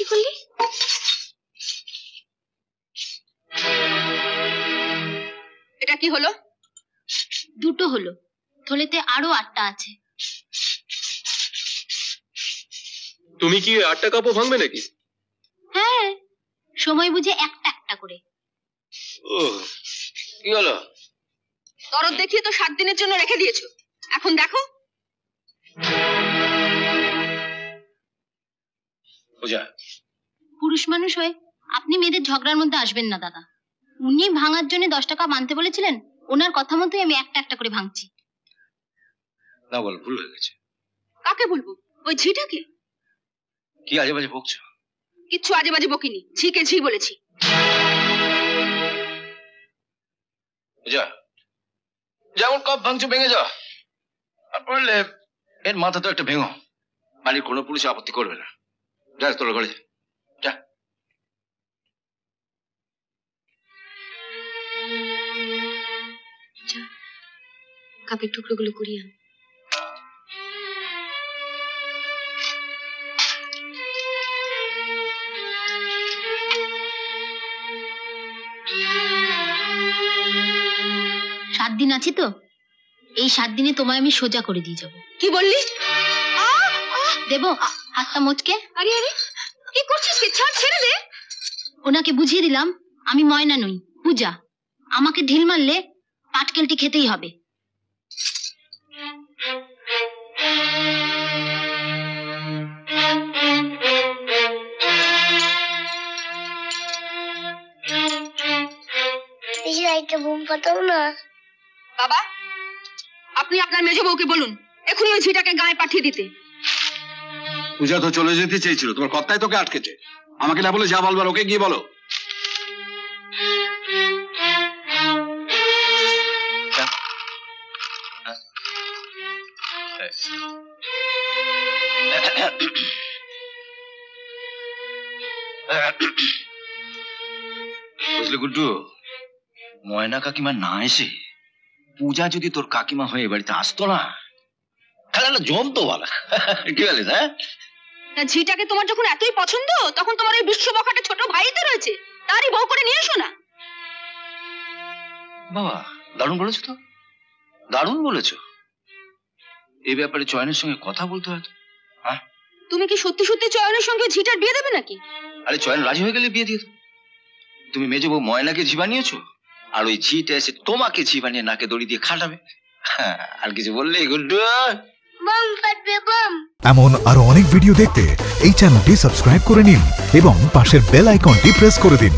কি করলি? এটা কি হলো? দুটো হলো, থলেতে আরো 8টা আছে। তুমি কি 8টা কাপও ভাঙবে নাকি? হ্যাঁ, সময় বুঝে একটা একটা করে। ও কি হলো? দরদ দেখিয়ে তো 7 দিনের জন্য রেখে দিয়েছো, এখন দেখো। পূজা, পুরুষ মানুষ হয়ে আপনি মেয়েদের ঝগড়ার মধ্যে আসবেন না দাদা। উনি ভাঙার জন্য 10 টাকা মানতে বলেছিলেন, ওনার কথা মতোই আমি একটা একটা করে ভাঙছি। না বল, ভুল হয়ে গেছে। কাকে বলবো? ওই ঝিটাকে? কি আজে বাজে বকছো? কিচ্ছু আজে বাজে বকিনি, ঝিকে ঝি বলেছি। পূজা, যেমন কাপ ভাঙছো ভেঙে যাও, আর পারলে এর মাথা তো একটা ভেঙো। বাড়ির কোনো পুলিশ আপত্তি করবে না। যা তোর ঘরে যা। কাপের টুকরোগুলো কুড়িয়ে আন। সাত দিন আছি তো, এই 7 দিনে তোমায় আমি সোজা করে দিয়ে যাবো। কি বললি? দেবো হাতটা মোচকে? আরে আরে, কি করছিস? ছাড়, ছেড়ে দে। ওনাকে বুঝিয়ে দিলাম আমি ময়না নই, পূজা। আমাকে ঢিল মারলে পাটকেলটি খেতেই হবে। বাবা, আপনি আপনার মেজ বউকে বলুন এখনই ওই ঝিটাকে গায়ে পাঠিয়ে দিতে। পূজা তো চলে যেতে চেয়েছিল, তোমার কথাই তোকে আটকেছে। আমাকে না বলে যা বলবার ওকে গিয়ে বলো। বুঝলি গুড্ডু, ময়না কাকিমা না এসে পূজা যদি তোর কাকিমা হয়ে বাড়িতে আসতো না, তাহলে জমতো বলা। কি বলিস? হ্যাঁ, ঝিটাকে তোমার যখন এতই পছন্দ, তখন তোমার ওই বিশ্ব বখাটে ছোট ভাই তো রয়েছে, তারই বউ করে নিয়ে এসো না। বাবা, দারুণ বলেছো তো, দারুণ বলেছো। এই ব্যাপারে চয়নের সঙ্গে কথা বলতে হয় তো। হ্যাঁ, তুমি কি সত্যি সত্যি চয়নের সঙ্গে ঝিটার বিয়ে দেবে নাকি? আরে চয়ন রাজি হয়ে গেলে বিয়ে দিয়ে দেবো। তুমি মেজে বউ ময়নাকে ঝি বানিয়েছো, আর ওই ঝিটা এসে তোমাকে ঝি বানিয়ে নাকে দড়ি দিয়ে খাটাবে। হ্যাঁ, আর কিছু বললে গুড্ডু এমন আরো অনেক ভিডিও দেখতে এই চ্যানেলটি সাবস্ক্রাইব করে নিন এবং পাশের বেল আইকনটি প্রেস করে দিন।